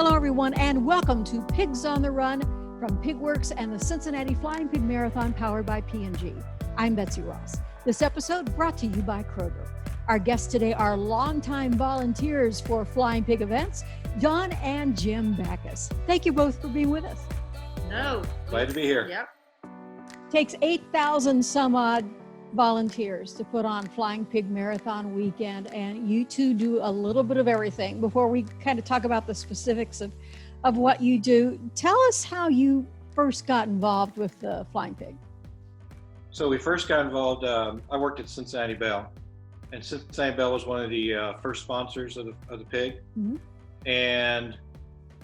Hello, everyone, and welcome to Pigs on the Run from PigWorks and the Cincinnati Flying Pig Marathon powered by P&G. I'm Betsy Ross. This episode brought to you by Kroger. Our guests today are longtime volunteers for Flying Pig events, Dawn and Jim Backus. Thank you both for being with us. No. Glad to be here. Yep. Takes 8,000 some odd volunteers to put on Flying Pig Marathon weekend, and you two do a little bit of everything. Before we kind of talk about the specifics of what you do, tell us how you first got involved with the Flying Pig. So we first got involved, I worked at Cincinnati Bell, and Cincinnati Bell was one of the first sponsors of the pig. Mm-hmm. And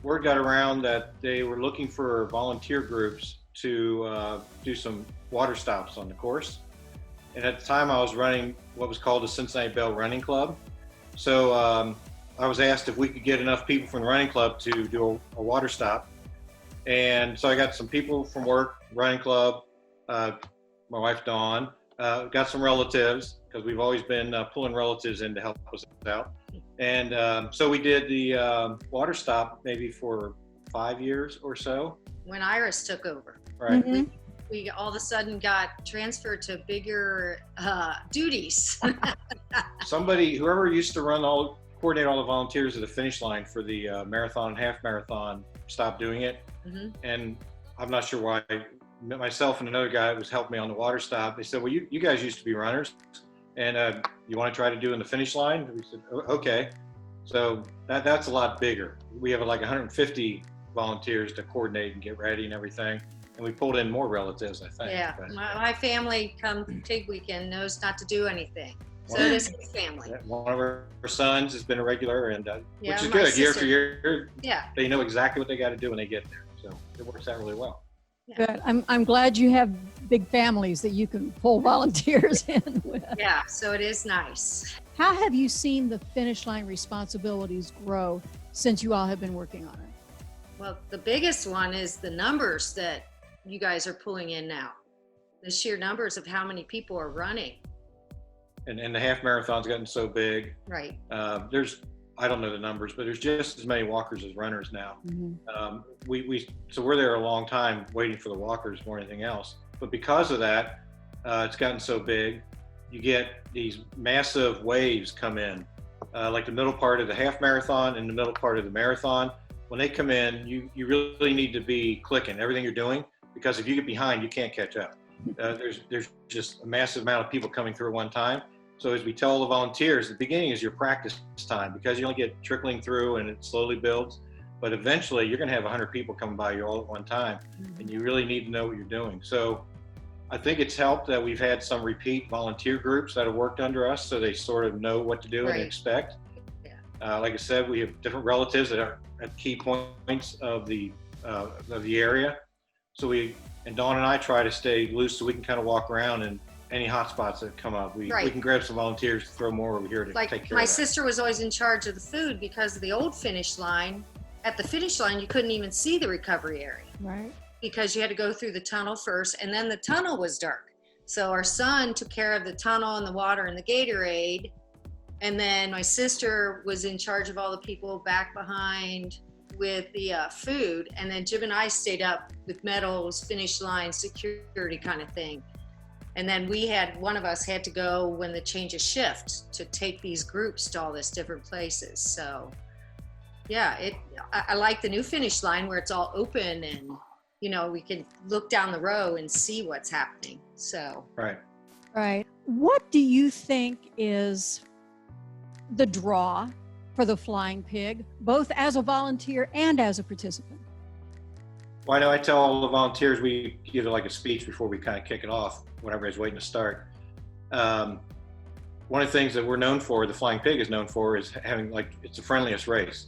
word got around that they were looking for volunteer groups to do some water stops on the course. And at the time I was running what was called the Cincinnati Bell Running Club. So I was asked if we could get enough people from the running club to do a water stop. And so I got some people from work, running club, my wife Dawn, got some relatives, because we've always been pulling relatives in to help us out. And so we did the water stop maybe for 5 years or so. When Iris took over, Right. Mm-hmm. we all of a sudden got transferred to bigger duties. Whoever used to coordinate all the volunteers at the finish line for the marathon and half marathon stopped doing it. Mm-hmm. And I'm not sure why. Myself and another guy was helping me on the water stop. They said, well, you guys used to be runners, and you want to try to do in the finish line? And we said, okay. So that's a lot bigger. We have like 150 volunteers to coordinate and get ready and everything. And we pulled in more relatives, I think. Yeah, But, my family come pig weekend knows not to do anything. So does his family. one of our sons has been a regular, and Yeah, which is my good. Year sister- after year, Yeah. they know exactly what they got to do when they get there. So it works out really well. Good. I'm glad you have big families that you can pull volunteers in with. Yeah, so it is nice. How have you seen the finish line responsibilities grow since you all have been working on it? Well, the biggest one is the numbers that you guys are pulling in now. The sheer numbers of how many people are running. And the half marathon's gotten so big. Right. I don't know the numbers, but there's just as many walkers as runners now. Mm-hmm. So we're there a long time waiting for the walkers more than anything else. But because of that, it's gotten so big. You get these massive waves come in, like the middle part of the half marathon and the middle part of the marathon. When they come in, you really need to be clicking everything you're doing, because if you get behind, you can't catch up. There's just a massive amount of people coming through at one time. So as we tell the volunteers, the beginning is your practice time, because you only get trickling through and it slowly builds. But eventually you're going to have 100 people coming by you all at one time, and you really need to know what you're doing. So I think it's helped that we've had some repeat volunteer groups that have worked under us, so they sort of know what to do and Right. expect. Yeah. Like I said, we have different relatives that are at key points of the area. So Dawn and I try to stay loose so we can kind of walk around, and any hot spots that come up, we Right. can grab some volunteers to throw more over here to Like take care my of that. sister was always in charge of the food because of the old finish line. At the finish line, you couldn't even see the recovery area Right. because you had to go through the tunnel first, and then the tunnel was dark. So our son took care of the tunnel and the water and the Gatorade, and then my sister was in charge of all the people back behind with the food, and then Jim and I stayed up with medals, finish line, security kind of thing. And then one of us had to go when the change of shift to take these groups to all these different places. So yeah, I like the new finish line where it's all open and, we can look down the row and see what's happening. So. Right. Right. What do you think is the draw for the Flying Pig, both as a volunteer and as a participant? Well, I know I tell all the volunteers, we give it like a speech before we kind of kick it off when everybody's waiting to start. One of the things that we're known for, the Flying Pig is known for, is having it's the friendliest race.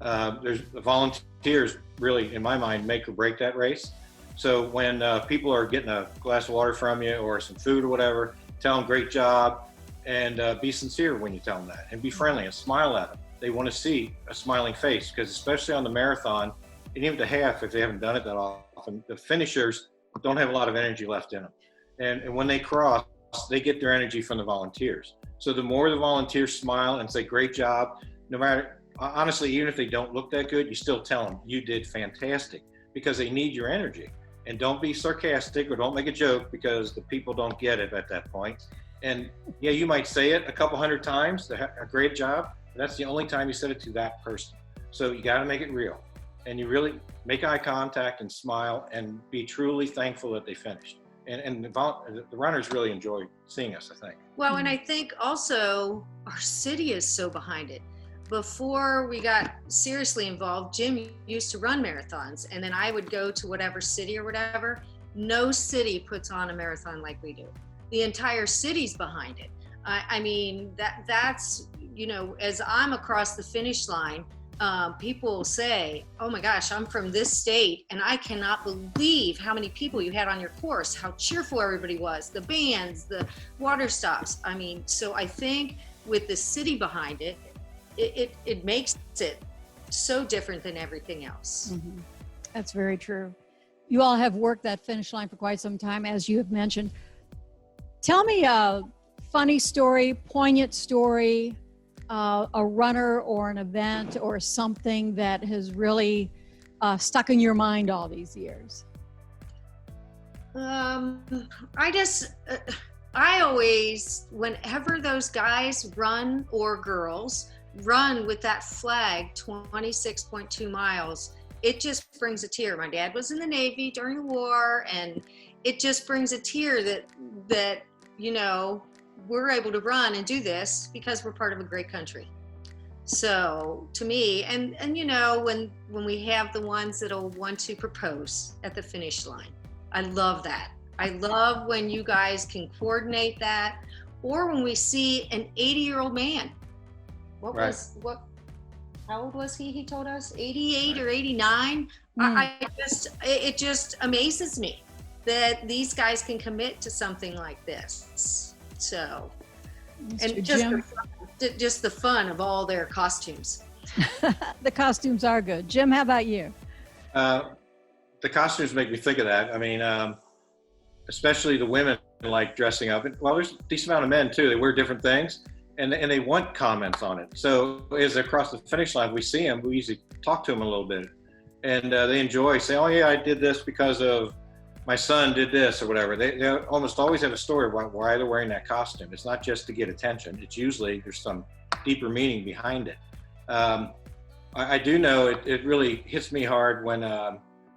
There's the volunteers really, in my mind, make or break that race. So when people are getting a glass of water from you or some food or whatever, tell them great job, and be sincere when you tell them that, and be friendly and smile at them. They want to see a smiling face, because especially on the marathon, and even the half, if they haven't done it that often, the finishers don't have a lot of energy left in them. And when they cross, they get their energy from the volunteers. So the more the volunteers smile and say, great job, no matter honestly, even if they don't look that good, you still tell them you did fantastic, because they need your energy. And don't be sarcastic or don't make a joke, because the people don't get it at that point. And yeah, you might say it a couple hundred times, a great job, but that's the only time you said it to that person. So you got to make it real. And you really make eye contact and smile and be truly thankful that they finished. And the runners really enjoy seeing us, I think. Well, and I think also our city is so behind it. Before we got seriously involved, Jim used to run marathons, and then I would go to whatever city or whatever. No city puts on a marathon like we do. The entire city's behind it. I mean, that's, you know, as I'm across the finish line, people say, oh my gosh, I'm from this state, and I cannot believe how many people you had on your course, how cheerful everybody was, the bands, the water stops. I mean, so I think with the city behind it, it makes it so different than everything else. Mm-hmm. That's very true. You all have worked that finish line for quite some time, as you have mentioned. Tell me a funny story, poignant story, a runner or an event or something that has really stuck in your mind all these years. I always, whenever those guys run or girls run with that flag 26.2 miles, it just brings a tear. My dad was in the Navy during the war, and it just brings a tear that you know, we're able to run and do this because we're part of a great country. So to me, and you know, when we have the ones that'll want to propose at the finish line, I love that. I love when you guys can coordinate that, or when we see an 80-year-old man. How old was he? He told us 88 or 89. It just amazes me that these guys can commit to something like this. So, Mr. and just the fun of all their costumes. The costumes are good. Jim, how about you? The costumes make me think of that. I mean, especially the women like dressing up. Well, there's a decent amount of men too. They wear different things, and they want comments on it. So as they cross the finish line, we see them. We usually talk to them a little bit, and they enjoy. Say, "Oh yeah, I did this because of my son did this," or whatever. They almost always have a story about why they're wearing that costume. It's not just to get attention. It's usually there's some deeper meaning behind it. I do know it really hits me hard when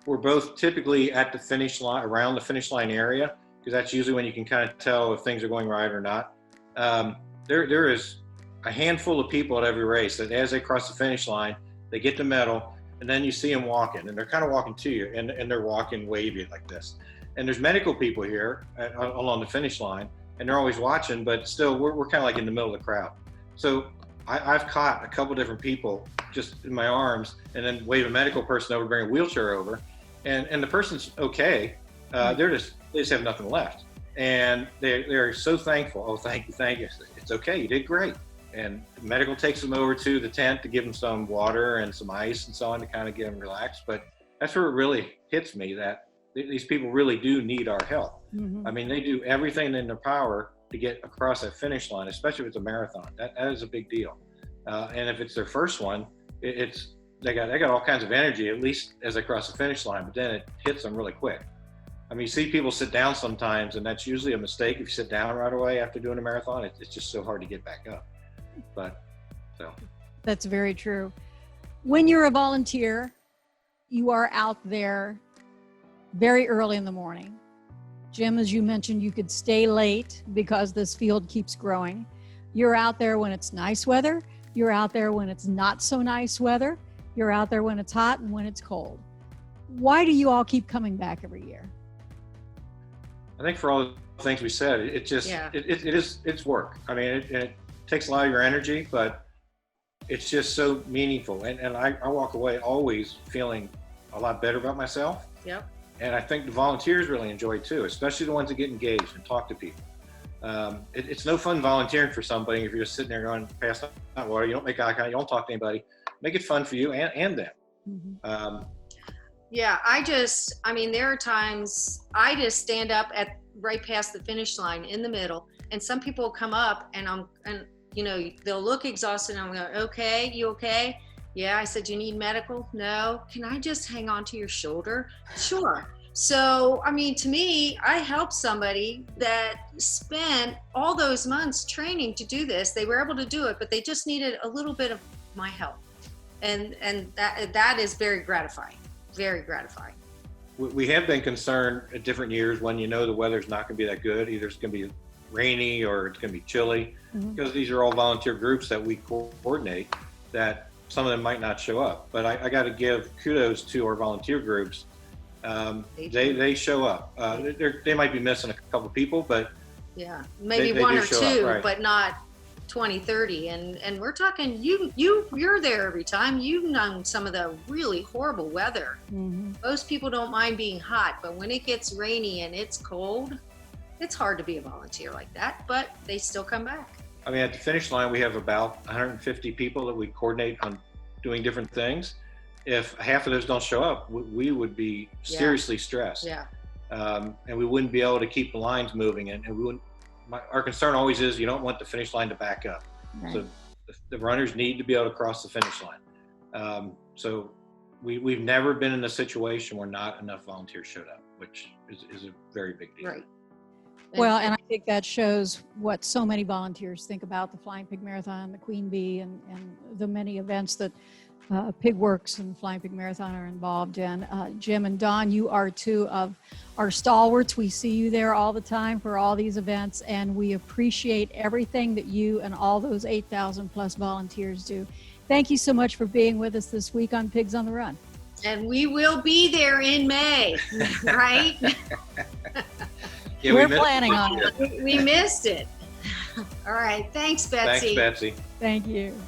we're both typically at the finish line, around the finish line area, because that's usually when you can kind of tell if things are going right or not. There is a handful of people at every race that as they cross the finish line, they get the medal, and then you see them walking, and they're kind of walking to you, and they're walking wavy like this. And there's medical people here along the finish line, and they're always watching, but still we're kind of like in the middle of the crowd. So I've caught a couple different people just in my arms, and then wave a medical person over, bring a wheelchair over, and the person's okay. They just have nothing left, and they're so thankful. Oh, thank you. It's okay, you did great. And the medical takes them over to the tent to give them some water and some ice and so on to kind of get them relaxed. But that's where it really hits me that these people really do need our help. Mm-hmm. I mean, they do everything in their power to get across that finish line, especially if it's a marathon. That is a big deal. And if it's their first one, they got all kinds of energy, at least as they cross the finish line, but then it hits them really quick. I mean, you see people sit down sometimes, and that's usually a mistake. If you sit down right away after doing a marathon, it's just so hard to get back up. But so that's very true. When you're a volunteer, you are out there very early in the morning. Jim, as you mentioned, you could stay late because this field keeps growing. You're out there when it's nice weather. You're out there when it's not so nice weather. You're out there when it's hot and when it's cold. Why do you all keep coming back every year? I think for all the things we said, it's work. I mean, it takes a lot of your energy, but it's just so meaningful. And I walk away always feeling a lot better about myself. Yep. And I think the volunteers really enjoy it too, especially the ones that get engaged and talk to people. It's no fun volunteering for somebody if you're just sitting there going past hot water. You don't make eye contact, you don't talk to anybody. Make it fun for you and them. Mm-hmm. Yeah, I mean, there are times I just stand up at right past the finish line in the middle, and some people come up and you know, they'll look exhausted, and I'm going, okay, you okay? Yeah, I said, you need medical? No. Can I just hang on to your shoulder? Sure. So, I mean, to me, I helped somebody that spent all those months training to do this. They were able to do it, but they just needed a little bit of my help. And that is very gratifying, very gratifying. We have been concerned at different years when you know the weather's not going to be that good. Either it's going to be rainy or it's going to be chilly, because these are all volunteer groups that we coordinate, that some of them might not show up. But I got to give kudos to our volunteer groups. They show up. They might be missing a couple people, but yeah, maybe they one do or show two, up, right. but not 20, 30. And we're talking, you're there every time. You've known some of the really horrible weather. Most people don't mind being hot, but when it gets rainy and it's cold, it's hard to be a volunteer like that, but they still come back. I mean, at the finish line, we have about 150 people that we coordinate on doing different things. If half of those don't show up, we would be seriously stressed. Yeah. And we wouldn't be able to keep the lines moving. And we wouldn't. Our concern always is you don't want the finish line to back up. Right. So the runners need to be able to cross the finish line. So we've never been in a situation where not enough volunteers showed up, which is a very big deal. Right. Well, and I think that shows what so many volunteers think about the Flying Pig Marathon, the Queen Bee, and the many events that PigWorks and Flying Pig Marathon are involved in. Jim and Dawn, you are two of our stalwarts. We see you there all the time for all these events, and we appreciate everything that you and all those 8,000 plus volunteers do. Thank you so much for being with us this week on Pigs on the Run. And we will be there in May, right? Yeah, We're planning on it. We missed it. All right. Thanks, Betsy. Thanks, Betsy. Thank you.